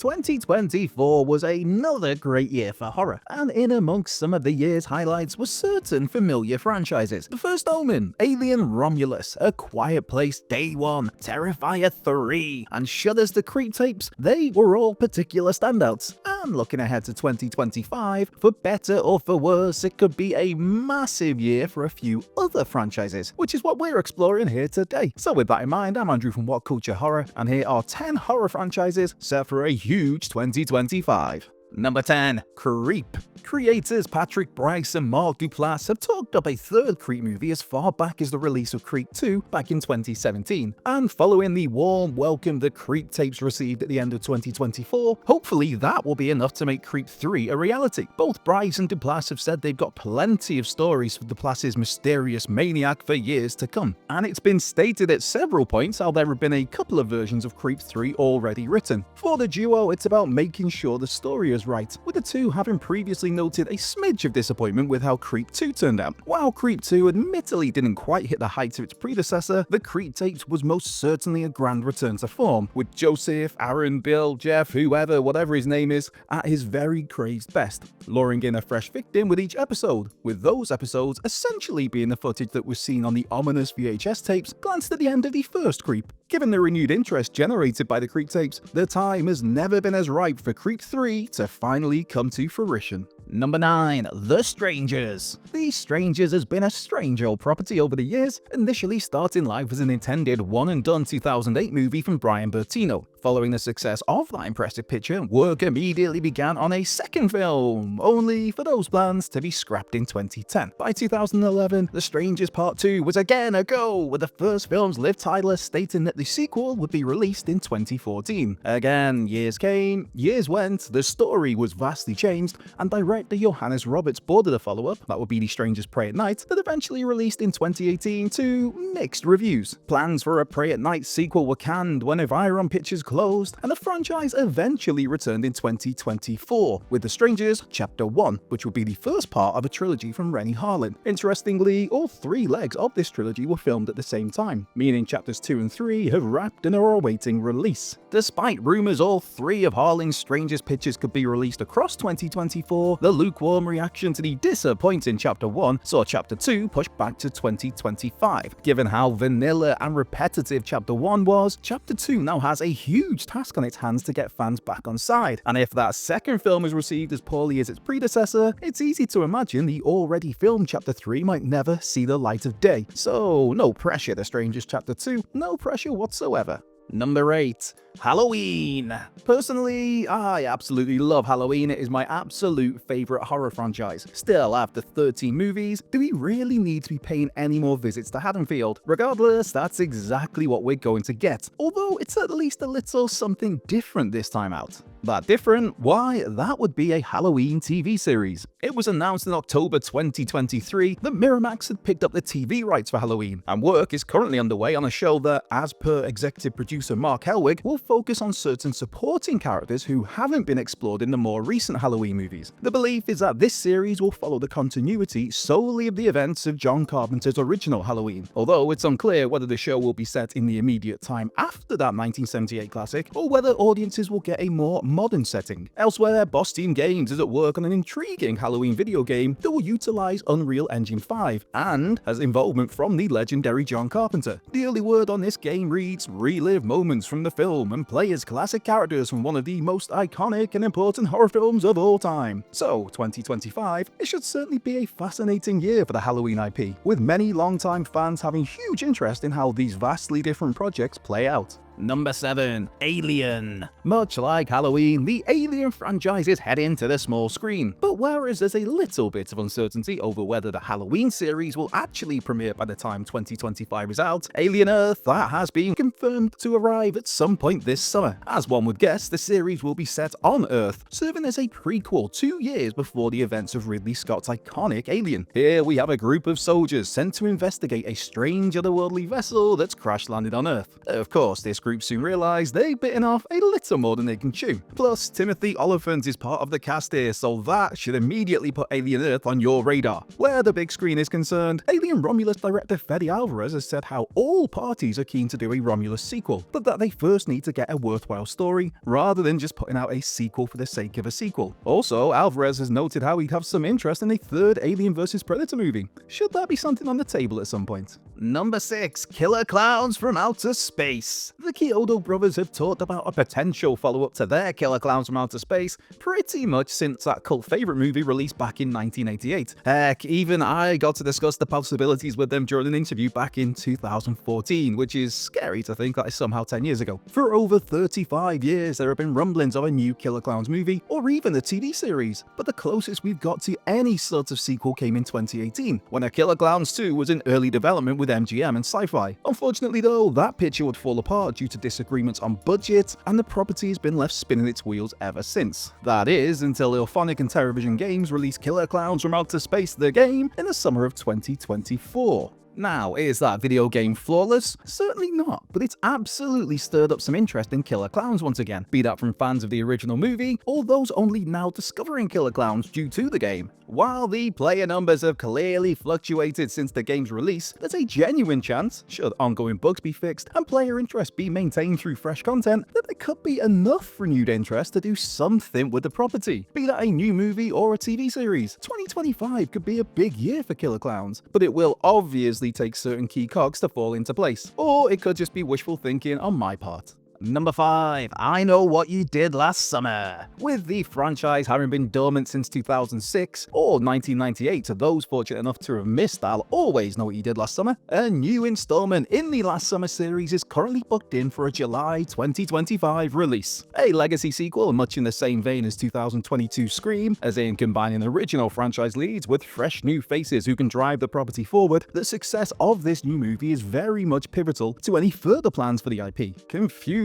2024 was another great year for horror, and in amongst some of the year's highlights were certain familiar franchises. The First Omen, Alien Romulus, A Quiet Place Day 1, Terrifier 3, and Shudder's The Creep Tapes. They were all particular standouts. And looking ahead to 2025, for better or for worse, it could be a massive year for a few other franchises, which is what we're exploring here today. So with that in mind, I'm Andrew from What Culture Horror, and here are 10 horror franchises set for a huge 2025. Number 10. Creep. Creators Patrick Brice and Mark Duplass have talked up a third Creep movie as far back as the release of Creep 2 back in 2017, and following the warm welcome the Creep tapes received at the end of 2024, hopefully that will be enough to make Creep 3 a reality. Both Brice and Duplass have said they've got plenty of stories for Duplass's mysterious maniac for years to come, and it's been stated at several points how there have been a couple of versions of Creep 3 already written. For the duo, it's about making sure the story is right, with the two having previously noted a smidge of disappointment with how Creep 2 turned out. While Creep 2 admittedly didn't quite hit the heights of its predecessor, the Creep tapes was most certainly a grand return to form, with Joseph, Aaron, Bill, Jeff, whoever, whatever his name is, at his very crazed best, luring in a fresh victim with each episode, with those episodes essentially being the footage that was seen on the ominous VHS tapes glanced at the end of the first Creep. Given the renewed interest generated by the Creep tapes, the time has never been as ripe for Creep 3 to finally come to fruition. Number 9. The Strangers. The Strangers has been a strange old property over the years, initially starting life as an intended one-and-done 2008 movie from Brian Bertino. Following the success of that impressive picture, work immediately began on a second film, only for those plans to be scrapped in 2010. By 2011, The Strangers Part 2 was again a go, with the first film's Liv Tyler stating that the sequel would be released in 2014. Again, years came, years went, the story was vastly changed, and director Johannes Roberts boarded a follow-up, that would be The Strangers Prey at Night, that eventually released in 2018 to mixed reviews. Plans for a Prey at Night sequel were canned when Environ Pictures closed, and the franchise eventually returned in 2024, with The Strangers Chapter 1, which would be the first part of a trilogy from Renny Harlin. Interestingly, all three legs of this trilogy were filmed at the same time, meaning Chapters 2 and 3 have wrapped and are awaiting release. Despite rumours all three of Harlin's Strangers pictures could be released across 2024, the lukewarm reaction to the disappointing Chapter 1 saw Chapter 2 pushed back to 2025. Given how vanilla and repetitive Chapter 1 was, Chapter 2 now has a huge task on its hands to get fans back on side. And if that second film is received as poorly as its predecessor, it's easy to imagine the already filmed Chapter 3 might never see the light of day. So no pressure to Strangers Chapter 2, no pressure whatsoever. Number 8. Halloween. Personally, I absolutely love Halloween. It is my absolute favourite horror franchise. Still, after 13 movies, do we really need to be paying any more visits to Haddonfield? Regardless, that's exactly what we're going to get, although it's at least a little something different this time out. That different? Why, that would be a Halloween TV series. It was announced in October 2023 that Miramax had picked up the TV rights for Halloween, and work is currently underway on a show that, as per executive producer Mark Helwig, will focus on certain supporting characters who haven't been explored in the more recent Halloween movies. The belief is that this series will follow the continuity solely of the events of John Carpenter's original Halloween, although it's unclear whether the show will be set in the immediate time after that 1978 classic, or whether audiences will get a more modern setting. Elsewhere, Boss Team Games is at work on an intriguing Halloween video game that will utilize Unreal Engine 5 and has involvement from the legendary John Carpenter. The early word on this game reads, relive moments from the film and play as classic characters from one of the most iconic and important horror films of all time. So 2025, it should certainly be a fascinating year for the Halloween IP, with many longtime fans having huge interest in how these vastly different projects play out. Number 7. Alien. Much like Halloween, the Alien franchise is heading to the small screen, but whereas there's a little bit of uncertainty over whether the Halloween series will actually premiere by the time 2025 is out, Alien Earth, that has been confirmed to arrive at some point this summer. As one would guess, the series will be set on Earth, serving as a prequel 2 years before the events of Ridley Scott's iconic Alien. Here we have a group of soldiers sent to investigate a strange otherworldly vessel that's crash landed on Earth. Of course, this group soon realize they've bitten off a little more than they can chew. Plus, Timothy Olyphant is part of the cast here, so that should immediately put Alien Earth on your radar. Where the big screen is concerned, Alien Romulus director Fede Alvarez has said how all parties are keen to do a Romulus sequel, but that they first need to get a worthwhile story, rather than just putting out a sequel for the sake of a sequel. Also, Alvarez has noted how he'd have some interest in a third Alien vs Predator movie. Should that be something on the table at some point? Number 6. Killer Klowns from Outer Space. The Kyoto brothers have talked about a potential follow-up to their Killer Klowns from Outer Space pretty much since that cult favorite movie released back in 1988. Heck, even I got to discuss the possibilities with them during an interview back in 2014, which is scary to think that is somehow 10 years ago. For over 35 years, there have been rumblings of a new Killer Klowns movie, or even a TV series, but the closest we've got to any sort of sequel came in 2018, when a Killer Klowns 2 was in early development with MGM and Sci-Fi. Unfortunately though, that picture would fall apart due to disagreements on budget, and the property has been left spinning its wheels ever since. That is, until Ilphonic and Television Games released Killer Klowns from Outer Space the game in the summer of 2024. Now, is that video game flawless? Certainly not, but it's absolutely stirred up some interest in Killer Klowns once again, be that from fans of the original movie, or those only now discovering Killer Klowns due to the game. While the player numbers have clearly fluctuated since the game's release, there's a genuine chance, should ongoing bugs be fixed and player interest be maintained through fresh content, that there could be enough renewed interest to do something with the property, be that a new movie or a TV series. 2025 could be a big year for Killer Klowns, but it will obviously take certain key cogs to fall into place, or it could just be wishful thinking on my part. Number 5. I Know What You Did Last Summer. With the franchise having been dormant since 2006 or 1998 to those fortunate enough to have missed I'll Always Know What You Did Last Summer, a new installment in the Last Summer series is currently booked in for a July 2025 release. A legacy sequel much in the same vein as 2022 Scream, as in combining original franchise leads with fresh new faces who can drive the property forward. The success of this new movie is very much pivotal to any further plans for the IP.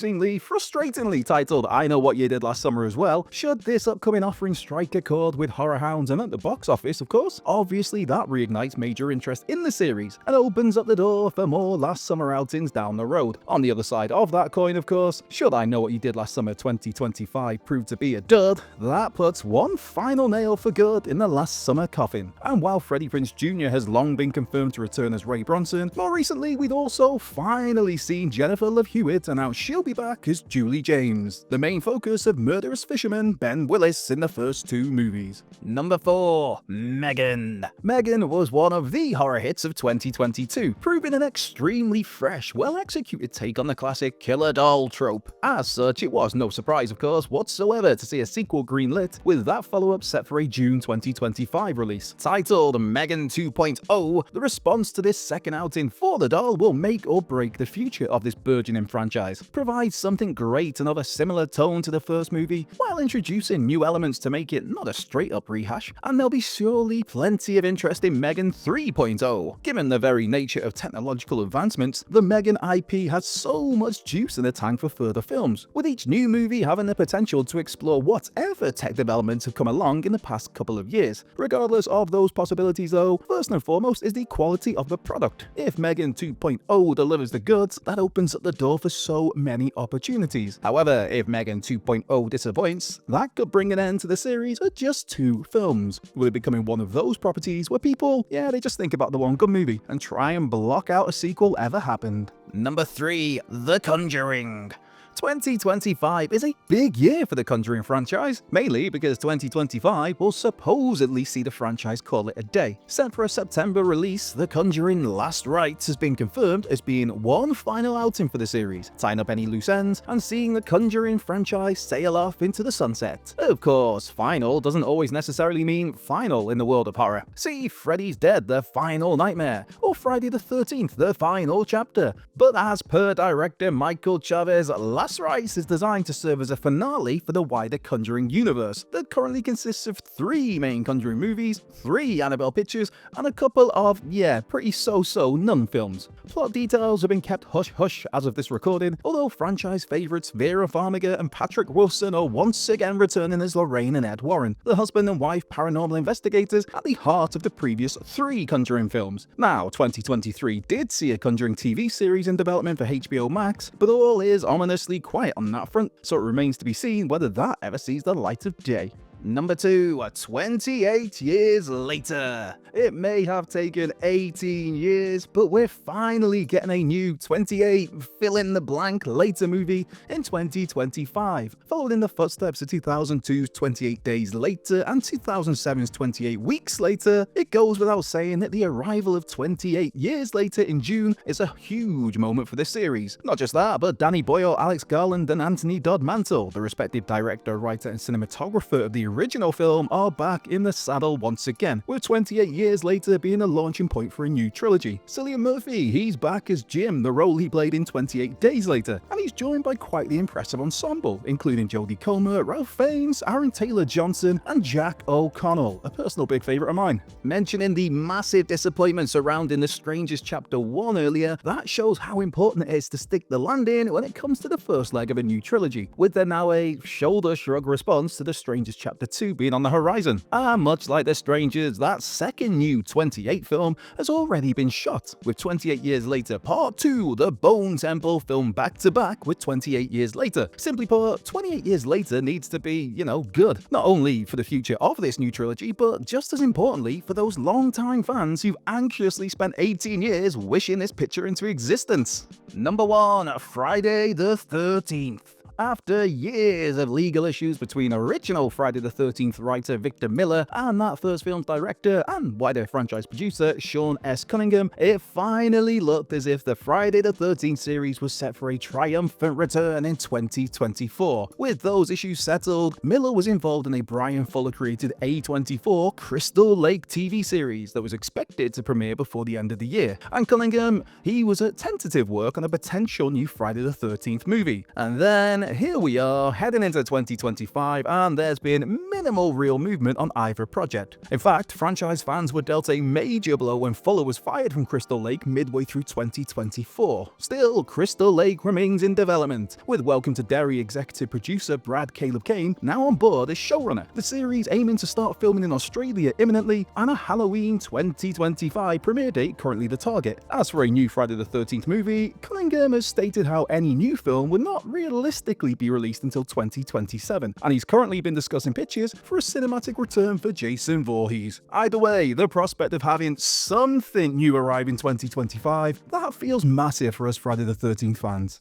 Frustratingly titled I Know What You Did Last Summer as well, should this upcoming offering strike a chord with horror hounds and at the box office, of course, obviously that reignites major interest in the series and opens up the door for more Last Summer outings down the road. On the other side of that coin, of course, should I Know What You Did Last Summer 2025 prove to be a dud, that puts one final nail for good in the Last Summer coffin. And while Freddie Prinze Jr. has long been confirmed to return as Ray Bronson, more recently we'd also finally seen Jennifer Love Hewitt announce she'll be back as Julie James, the main focus of murderous fisherman Ben Willis in the first 2 movies. Number 4. Megan. Megan was one of the horror hits of 2022, proving an extremely fresh, well-executed take on the classic killer doll trope. As such, it was no surprise, of course, whatsoever to see a sequel greenlit, with that follow-up set for a June 2025 release. Titled Megan 2.0, the response to this second outing for the doll will make or break the future of this burgeoning franchise. Provide something great and of a similar tone to the first movie, while introducing new elements to make it not a straight-up rehash, and there'll be surely plenty of interest in Megan 3.0. Given the very nature of technological advancements, the Megan IP has so much juice in the tank for further films, with each new movie having the potential to explore whatever tech developments have come along in the past couple of years. Regardless of those possibilities though, first and foremost is the quality of the product. If Megan 2.0 delivers the goods, that opens up the door for so many opportunities. However, if Megan 2.0 disappoints, that could bring an end to the series at just 2 films, with it becoming one of those properties where people, they just think about the one good movie and try and block out a sequel ever happened. Number 3. The Conjuring. 2025 is a big year for the Conjuring franchise, mainly because 2025 will supposedly see the franchise call it a day. Set for a September release, The Conjuring Last Rites has been confirmed as being one final outing for the series, tying up any loose ends and seeing the Conjuring franchise sail off into the sunset. Of course, final doesn't always necessarily mean final in the world of horror. See Freddy's Dead, The Final Nightmare, or Friday the 13th, The Final Chapter. But as per director Michael Chavez, last rites is designed to serve as a finale for the wider Conjuring universe that currently consists of 3 main Conjuring movies, 3 Annabelle pictures, and a couple of, pretty so-so nun films. Plot details have been kept hush-hush as of this recording, although franchise favourites Vera Farmiga and Patrick Wilson are once again returning as Lorraine and Ed Warren, the husband and wife paranormal investigators at the heart of the previous 3 Conjuring films. Now, 2023 did see a Conjuring TV series in development for HBO Max, but all is ominously quiet on that front, so it remains to be seen whether that ever sees the light of day. Number 2, 28 years later. It may have taken 18 years, but we're finally getting a new 28 fill-in-the-blank later movie in 2025, followed in the footsteps of 2002's 28 Days Later and 2007's 28 Weeks Later. It goes without saying that the arrival of 28 years later in June is a huge moment for this series. Not just that, but Danny Boyle, Alex Garland, and Anthony Dodd Mantle, the respective director, writer, and cinematographer of the original film, are back in the saddle once again, with 28 years later being a launching point for a new trilogy. Cillian Murphy, he's back as Jim, the role he played in 28 Days Later, and he's joined by quite the impressive ensemble, including Jodie Comer, Ralph Fiennes, Aaron Taylor-Johnson, and Jack O'Connell, a personal big favourite of mine. Mentioning the massive disappointment surrounding The Strangers Chapter 1 earlier, that shows how important it is to stick the landing when it comes to the first leg of a new trilogy, with there now a shoulder shrug response to The Strangers Chapter 2 being on the horizon. And much like The Strangers, that second new 28 film has already been shot, with 28 Years Later Part 2, The Bone Temple, filmed back to back with 28 Years Later. Simply put, 28 Years Later needs to be, good. Not only for the future of this new trilogy, but just as importantly for those long-time fans who've anxiously spent 18 years wishing this picture into existence. Number 1, Friday the 13th. After years of legal issues between original Friday the 13th writer Victor Miller and that first film's director and wider franchise producer Sean S. Cunningham, it finally looked as if the Friday the 13th series was set for a triumphant return in 2024. With those issues settled, Miller was involved in a Brian Fuller created A24 Crystal Lake TV series that was expected to premiere before the end of the year. And Cunningham, he was at tentative work on a potential new Friday the 13th movie. And then here we are, heading into 2025, and there's been minimal real movement on either project. In fact, franchise fans were dealt a major blow when Fuller was fired from Crystal Lake midway through 2024. Still, Crystal Lake remains in development, with Welcome to Derry executive producer Brad Caleb Kane now on board as showrunner. The series aiming to start filming in Australia imminently, and a Halloween 2025 premiere date currently the target. As for a new Friday the 13th movie, Cunningham has stated how any new film would not realistically be released until 2027, and he's currently been discussing pitches for a cinematic return for Jason Voorhees. Either way, the prospect of having something new arrive in 2025, that feels massive for us Friday the 13th fans.